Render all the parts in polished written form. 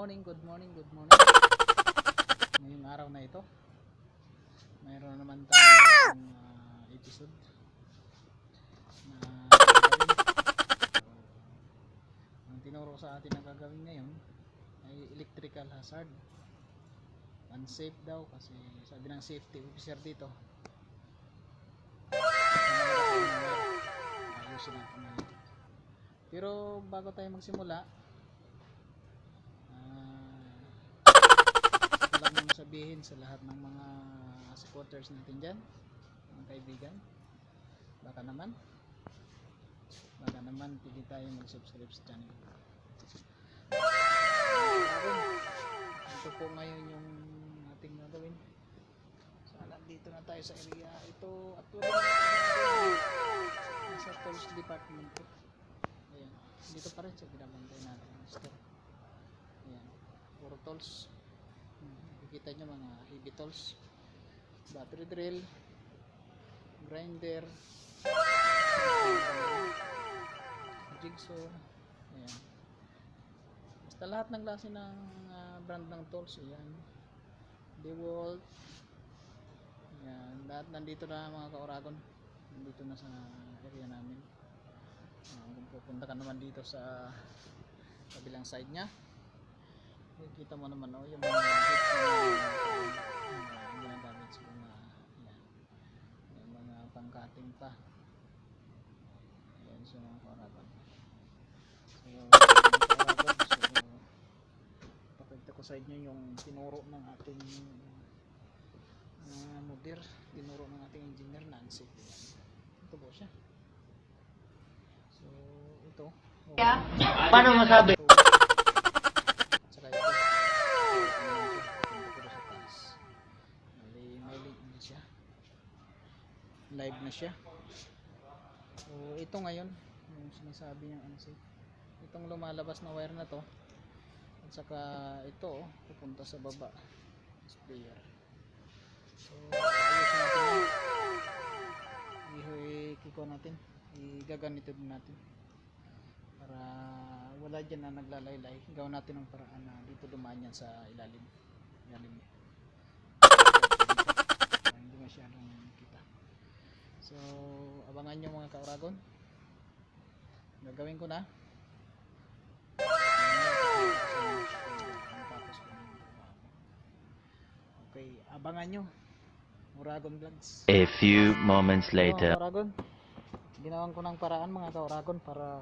Good morning. Ngayong araw na ito, mayroon naman tayong episode na gagawin. Ang tinuro sa atin na gagawin ngayon ay electrical hazard. Unsafe daw kasi sabi ng safety officer dito. Ayusin natin ngayon. Pero bago tayo magsimula, lang muna sabihin sa lahat ng mga supporters natin dyan, mga kaibigan, baka naman pili tayo mag-subscribe sa channel. Ito po ngayon yung ating gagawin. Sana dito na tayo sa area ito at wala na sa tools department po. Ayan, dito pa rin sa ginabantay natin ang store. Ayan, puro tools. Kita nyo mga heavy tools, battery drill, grinder, jigsaw. Ayan, basta lahat ng klase ng brand ng tools. Ayan, DeWalt. Ayan, lahat nandito na mga ka-Oragon, nandito na sa area namin. Kung pupunta ka naman dito sa kabilang side nya, kita mo naman yung mga bit na ginagamit sa mga may mga pangkating pa. Ayan, so mga ka-Oragon, pakita ko sa inyo yung tinuro ng ating mudir, tinuro ng ating engineer Nancy. Ito po siya. So ito, paano masabi? Live na siya. So ito ngayon yung sinasabi niyang unsafe, itong lumalabas na wire na to, at saka ito pupunta sa baba sprayer. So ayusin natin yan, ikiko natin, igaganito din natin para wala dyan na naglalaylay. Gawin natin ng paraan na dito dumaan yan sa ilalim niya, hindi masyadong kita. So abangan nyo mga ka-Oragon, gagawin ko na. Okay, abangan nyo Oragon Vlogs. A few moments later. Oragon, ginawan ko ng paraan mga ka-Oragon para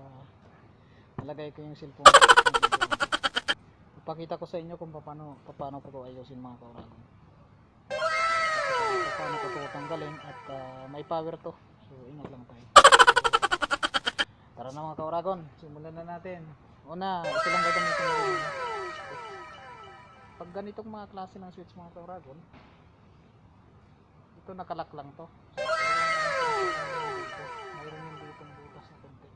nalagay ko yung cellphone ko. Ipakita ko sa inyo kung paano ko ayusin mga ka-Oragon, paano ko ito tanggalin, at may power to. So ingat lang tayo. Tara na mga ka-Oragon, simulan na natin. Una, ito lang gagamitin natin. Pag ganitong mga klase ng switch mga ka-Oragon, ito nakalak lang to. Mayroon yung ditong butas na konti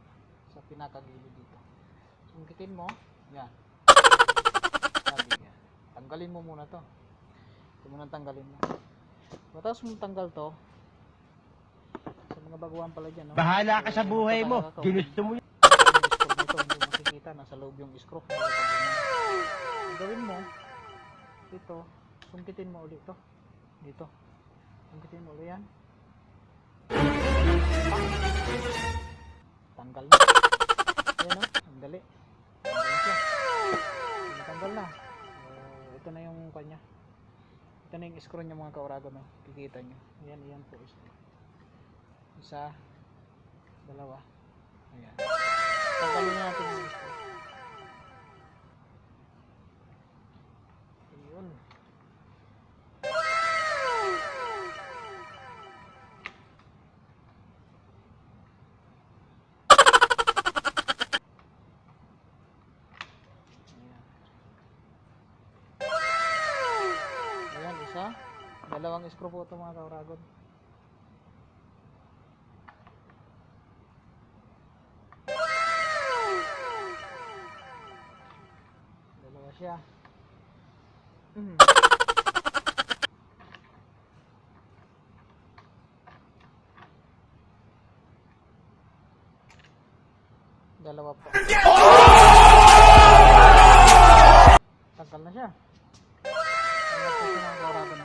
sa pinakagilid dito. Sungkitin mo, yan. Tanggalin mo muna to. Ito muna tanggalin mo. Matapos mong tanggal to, sa mga baguhan pala dyan, no? Bahala ka sa buhay mo. Ginusto mo yun. Ito hindi makikita, nasa loob yung screw. Gawin mo ito, sungkitin mo ulit to dito, sungkitin mo ulit yan, tanggal na. Ayan o, ang dali, tanggal siya, tanggal na. So ito na yung kanya, ito na yung screw nya mga ka-Oragon, no? Kikita nyo, yan po, isa, dalawa, ayan, tanggalin natin yung screw. Ayun. Ayan, isa, dalawang screw po ito mga ka-Oragon. Dalawa siya. Dalawa po. na siya. Ayan po siya mga kauragon.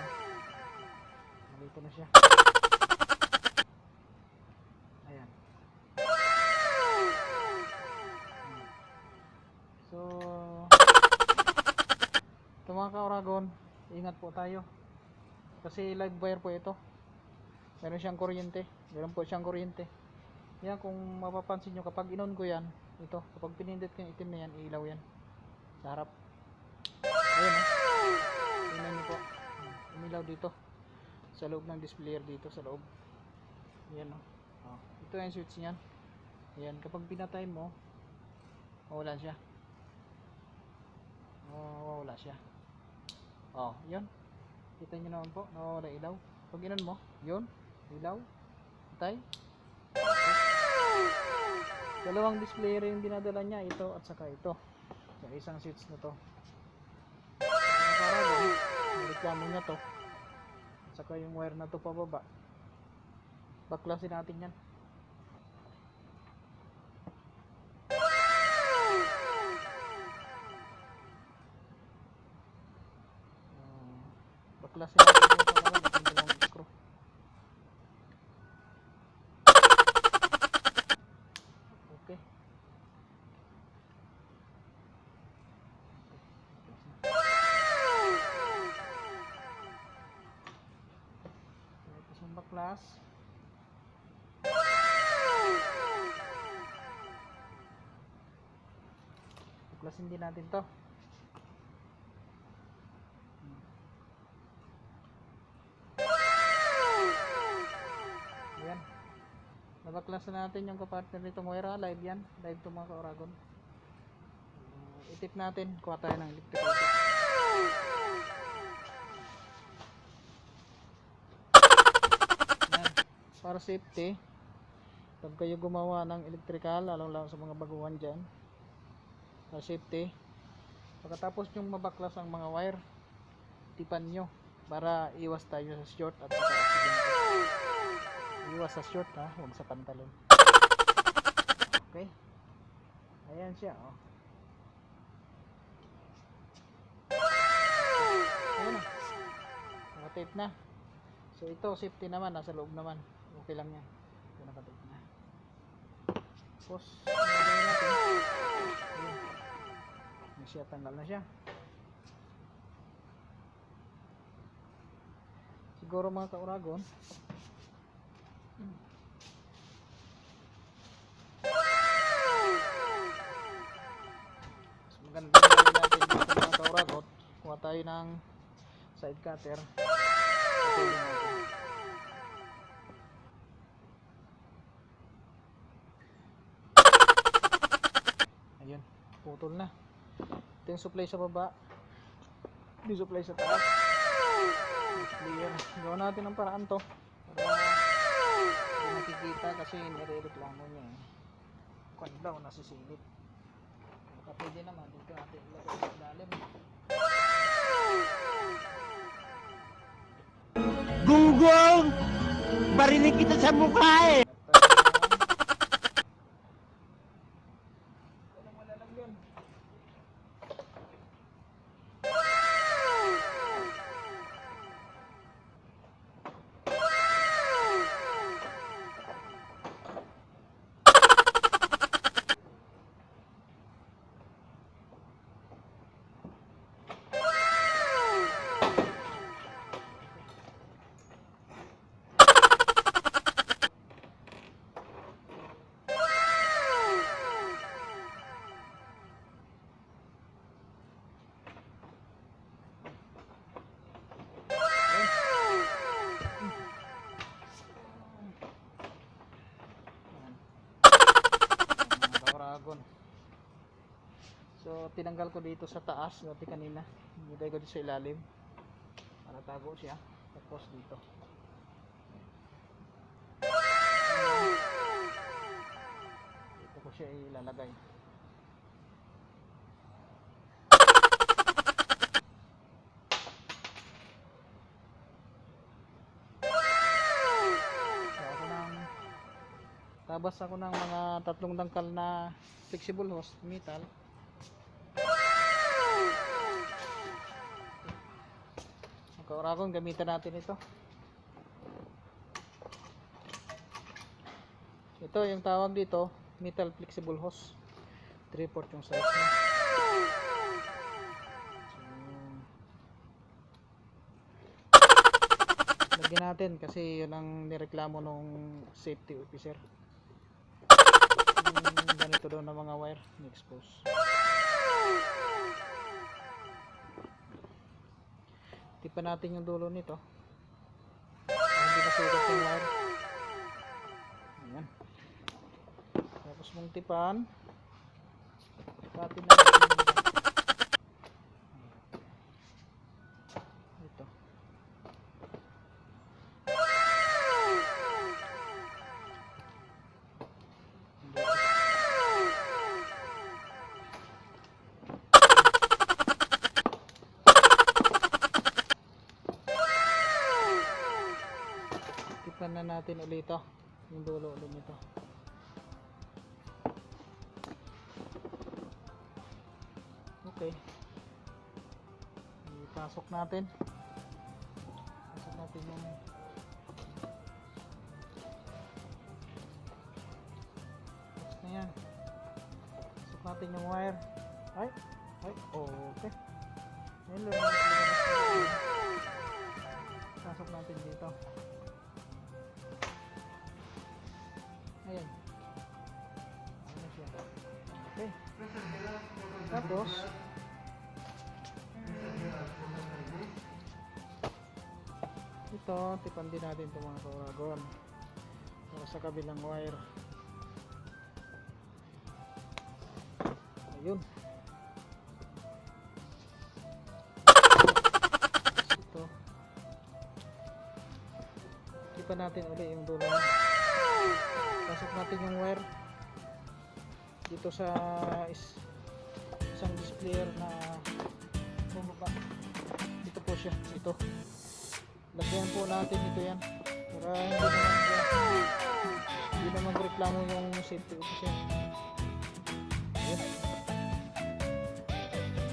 Malito na siya. Ayan. So, ito mga kauragon, ingat po tayo. Kasi live wire po ito. Meron siyang kuryente. Meron po siyang kuryente. Yan, kung mapapansin nyo, kapag inon ko yan, ito, kapag pinindot ko yung itim na yan, ilaw yan. Sa harap. Ayan o. Tingnan nyo po. Umilaw dito. Sa loob ng displayer dito, sa loob. Ayan o. Ito yung switch niyan. Ayan, kapag pinatay mo, mawala siya. Mawala siya. Yun. Kita nyo naman po, nawawala ilaw. Pag inon mo, yun, ilaw, patay. Dalawang displayer yung dinadala niya, ito at saka ito. Sa isang switch na to. Nakaragon, reklamo niya to. At saka yung wire na to pababa. Baklasin natin yan. Baklasin natin yung pababa. Baklasin dalawang screw. Okay. Ito yung baklas. Baklasin din natin to. Ayan. Nabaklasan natin yung kapartner nitong wire. Live yan. Live to mga kauragon. Itip natin. Kuha tayo ng electrical tip. Ayan. Para safety, pag kayo gumawa ng electrical, lalong sa mga baguhan dyan, para safety, pagkatapos nyong mabaklas ang mga wire, tipan nyo para iwas tayo sa short at saka accident. Iwas sa short ha, huwag sa pantalon. Okay. Ayan siya Ayan na. Nakatape na. So ito safety naman, nasa loob naman. Okay lang yan. Ito nakatape na. Tapos nagawin natin. Ayan. Siya, tanggal na siya. Siguro mga kauragon, maganda gawin natin dito mga kauragon. Kuha tayo ng side cutter. Putulin natin. Ayun, putol na. Ito yung supply sa baba, ito yung supply sa taas. Clear. Gawin natin ang paraan to para hindi nakikita kasi nire-reklamo niya kung daw nasisilip. Baka pwede naman dito natin ilagay sa ilalim. Gunggong! Barinig kita sa mukha eh! So tinanggal ko dito sa taas dati kanina, nilagay ko dito sa ilalim para tago siya. Tapos dito dito ko siya ilalagay. Tabas ako ng mga 3 dangkal na flexible hose metal. Kauragon, gamitan natin ito. Ito yung tawag dito, metal flexible hose. 3/4 yung size niya. So, lagyan natin kasi yun ang nireklamo nung safety officer. Yung ganito daw na mga wire, ni-expose. Tipan natin yung dulo nito. Para hindi masugat yung wire. Ayan. Tapos mong tipan. Tipatin natin ito. Tipan na natin ulit ito. Yung dulo ulit nito. Okay. Ipasok natin. Pasok natin yung box na yan. Pasok natin yung wire. Ay, okay. Ayun lang. Pasok natin dito. Ayan. Ayan siya. Okay. Tapos ito, tipan din natin itong mga kauragon para sa kabilang wire. Ayun. Ito. Tipan natin ulit yung dulo. Pasok natin yung wire dito sa isang displayer na bumaba. Dito po siya. Ito. Lagyan po natin ito yan para hindi naman reklamo yung safety officer. Ayan.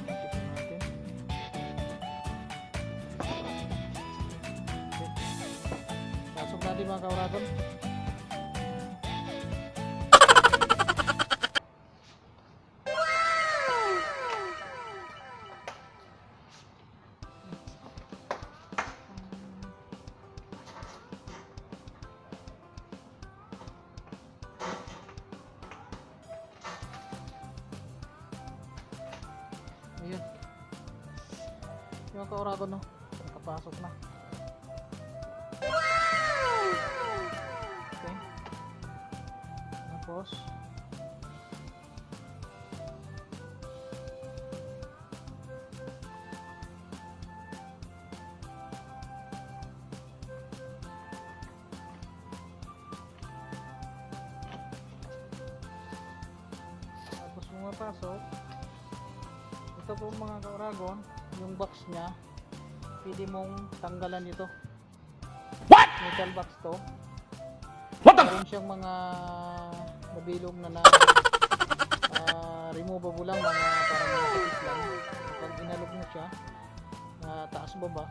Tipan natin. Okay. Pasok natin mga kauragon. Ayun. Yung kauragon, no? Nakapasok na. Okay. Tapos pumapasok. Ito po mga kauragon, yung box nya pwede mong tanggalan ito. Metal box to. Meron siyang mga nabilog na removable lang, mga parang mga kapit lang. Pag inalog mo siya na taas baba,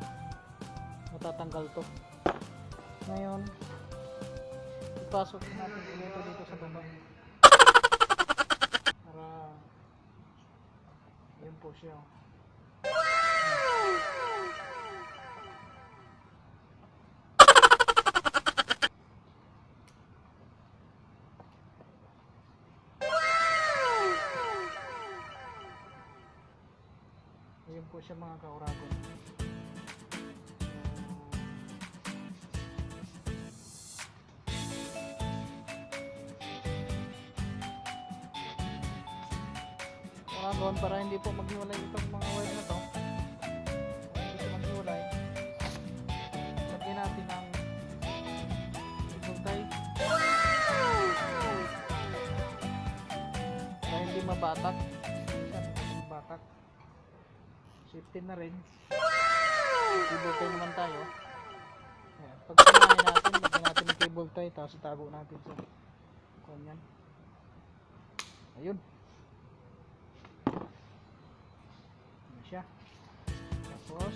matatanggal to. Ngayon ipasok natin ito dito sa baba para yun po siya. Ayun po siya mga kauragon. Kauragon, para hindi po maghiwalay itong mga wire na to, hindi po maghiwalay, lagyan natin ng cable tie para hindi mabatak. Batak, safety na rin. Cable tie naman tayo. Ayan. Pag sinahin natin, lagyan natin ng cable tie, tapos itago natin sa kanyan. Ayun. Ayan siya. Tapos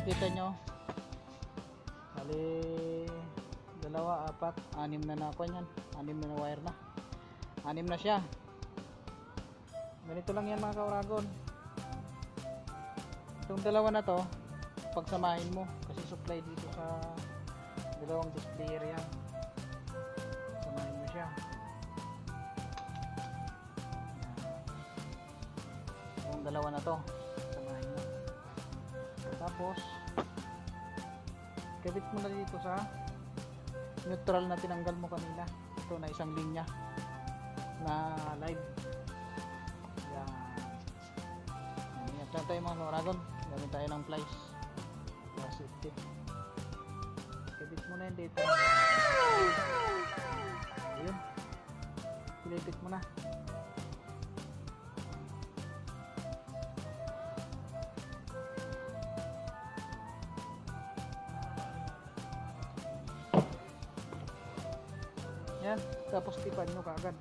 makikita nyo, bali 2, 4, 6 na na ako yan. 6 na na wire na. 6 na siya. Ganito lang yan mga kauragon. Itong 2 na to, pagsamahin mo kasi supply dito sa 2 displayer yan. Samahin mo siya. Itong 2 na to, samahin mo. Tapos kabit mo na dito sa neutral na tinanggal mo kanina. Ito na isang linya na live. Yan. Ingat lang tayo mga kauragon. Gamit tayo ng plies para safety. Kabit mo na yun dito. Ayun. Pilipit mo na. Yan. Tapos tipan nyo kaagad.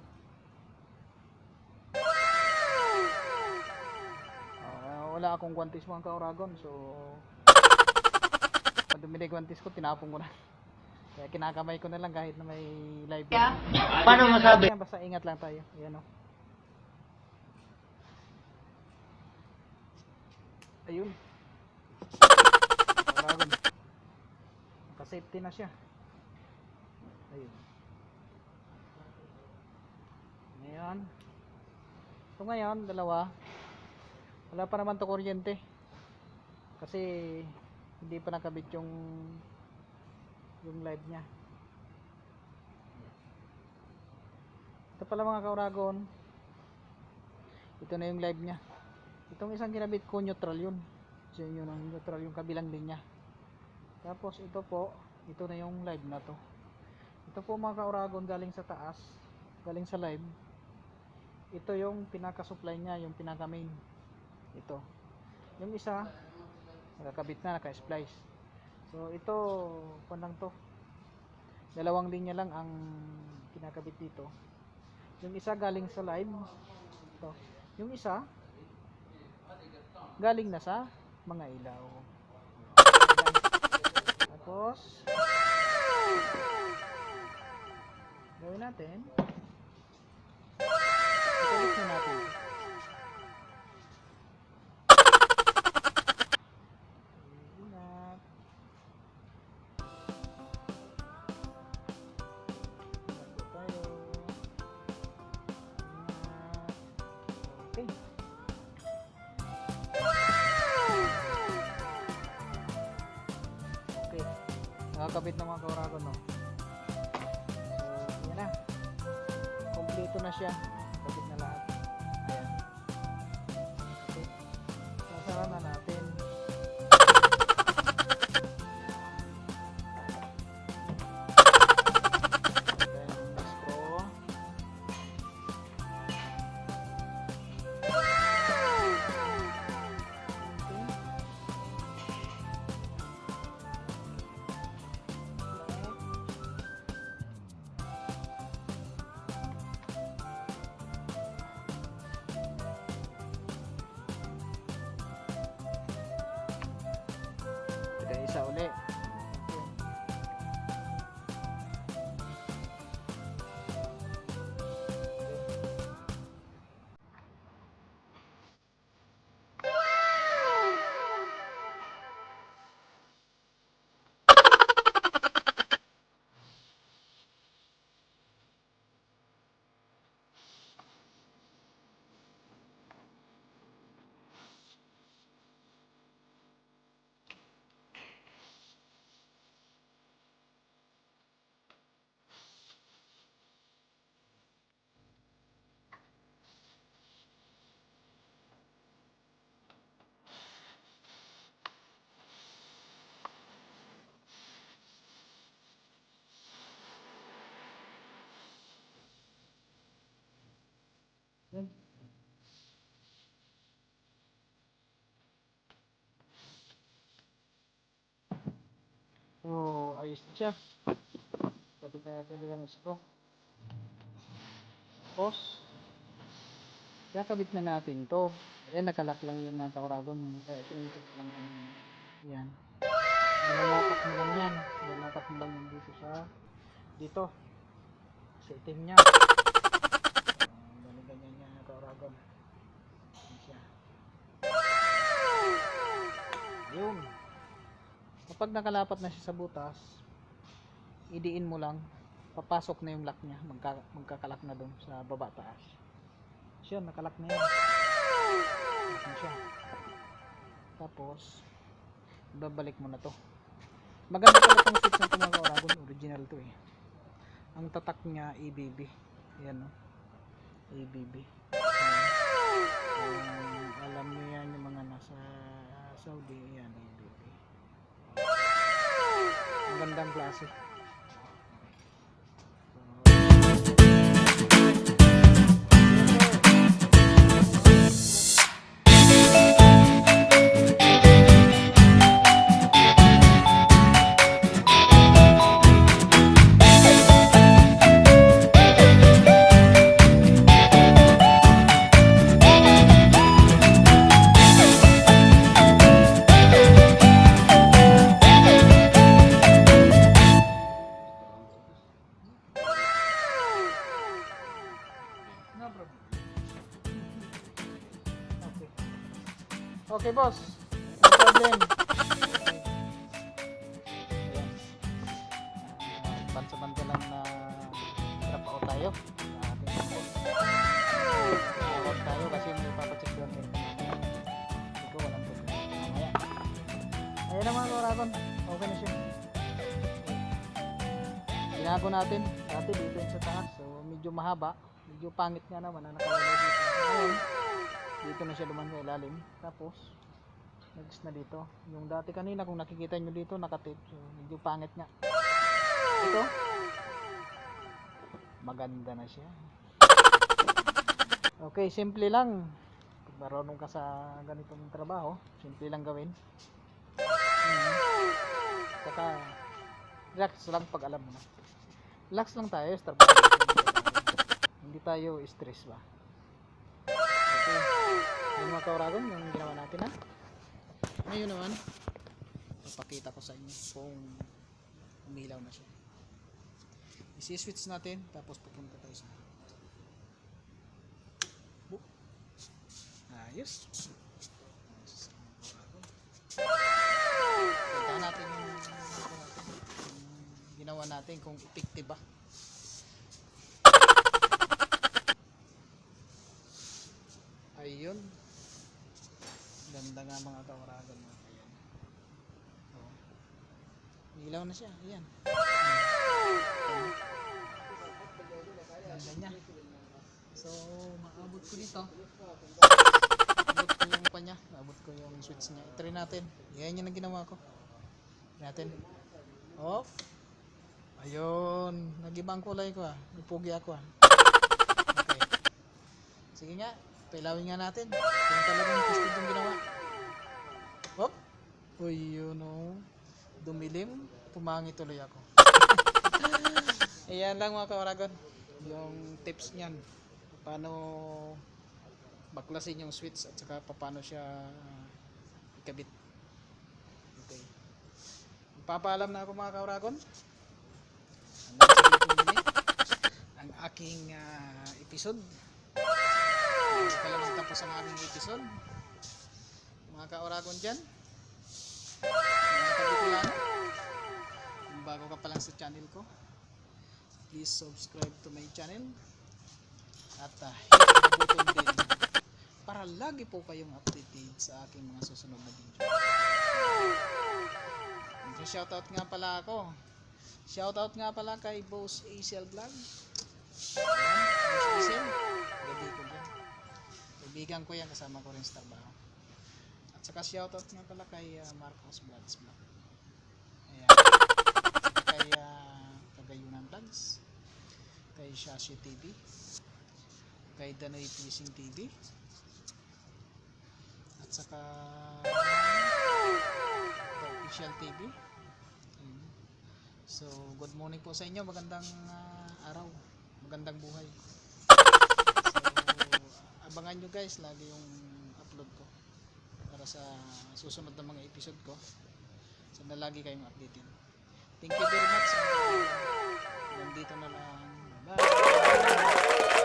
Wala akong guantes mga kauragon, so pag dumili guantes ko, tinapon ko na. Kaya kinakamay ko na lang kahit na may live. Paano masabi? Basta ingat lang tayo. Ayan o. Ayun. Kauragon. Naka-safety na siya. Ayun. Ngayon. So ngayon, 2. Wala pa naman to kuryente kasi hindi pa nakabit yung live nya. Ito pala mga kauragon, ito na yung live nya. Itong isang kinabit ko neutral yun, so yun ang neutral yung kabilang linya. Tapos ito po, ito na yung live na to. Ito po mga kauragon, galing sa taas, galing sa live. Ito yung pinaka-supply nya, yung pinaka-main. Ito. Yung isa, nakakabit na, naka-splice. So, ito, panang to. 2 linya lang ang kinakabit dito. Yung isa galing sa live. Ito. Yung isa, galing na sa mga ilaw. Tapos, gawin natin. Ikabit na natin. Nakakabit na mga kauragon, no? So, yan na. Kompleto na siya. Kabit na lahat. Ayan. Okay. Sasara na natin. Then, screw. Isa uli. Yan. So, ayos siya. Pwede na natin yung screw. Tapos, kakabit na natin to. Ayan, nakalak lang yung nasa kauragon. Kaya ito lang ang Yan. Nilalapat mo lang yan. Nilalapat mo lang yan dito dito. Sa itim niya. Ganyan niya kauragon. Yan siya. Yun. Kapag nakalapat na siya sa butas, idiin mo lang, papasok na yung lock niya, magkakalak na doon sa baba taas. Siya, nakalak na yan. Lock na siya. Tapos, babalik mo na to. Maganda pala itong switch na mga kauragon, original to eh. Ang tatak niya, ABB. Yan no. ABB. Alam niyo yan yung mga nasa Saudi, yan ABB. Magandang klase. No problem. Okay. Okay, boss. No problem. Ayan. Bansa-bansalan na drop out tayo. Sa ating mga boss. Drop out tayo kasi may papacheck yung aircon natin. Hindi ko walang problema. Mamaya. Ayan na mga kauragon. Okay na siya. Ginago natin. Dati dito yung sa taas. So medyo mahaba. Medyo pangit nga naman na nakalagay dito. Ngayon, dito na siya duman sa ilalim. Tapos, next na dito. Yung dati kanina, kung nakikita nyo dito, nakatip. So, medyo pangit nga. Ito, maganda na siya. Okay, simple lang. Pag marunong ka sa ganitong trabaho, simple lang gawin. Saka, relax lang pag alam mo na. Relax lang tayo sa trabaho. Hindi tayo stress ba. Okay. Yung mga kauragon, yung ginawa natin ha. Ngayon naman, papakita ko sa inyo kung umilaw na siya. Isi-switch natin, tapos pupunta tayo sa ayos. Punta natin yung ginawa natin kung effective ba. Ayun. Ganda nga mga kauragon. Ayan. Oh. Ilaw na siya. Ayan. Ganda niya. So, maabot ko dito. Maabot ko yung pa niya. Maabot ko yung switch niya. I-try natin. Yan yung ginawa ko. Natin. Off. Ayun. Nag-ibang kulay ko ah. Ipugi ako ah. Okay. Sige nga. Pailawin nga natin kung talagang tested yung ginawa. Hop! Uy, yun o. Dumilim. Pumangi tuloy ako. Ayan lang mga kauragon. Yung tips niyan. Paano baklasin yung switch at saka paano siya ikabit. Okay. Magpapaalam na ako mga kauragon. Hanggang sa dito muli ang aking episode. Hindi pa lang tapos ang aming episode. Mga kauragon dyan, mga kabitulano, kung bago ka pa lang sa channel ko, please subscribe to my channel at hit the button din para lagi po kayong updated sa aking mga susunod na video. Shoutout nga pala ako. Shoutout nga pala kay Boss ACL Vlog. Boss ACL, gabi ko dyan. Kaibigan ko yan, kasama ko rin sa trabaho. At saka shoutout nga pala kay Marcos Vlogs Vlog. Ayan. Kay Kagayunan Vlogs. Kay Shashi TV. Kay Danoy Fishing TV. At saka The Official TV. Ayan. So, good morning po sa inyo. Magandang araw. Magandang buhay. Abangan nyo guys lagi yung upload ko para sa susunod na mga episode ko. Sana lagi kayong updated. Thank you very much. Nandito na lang. Bye!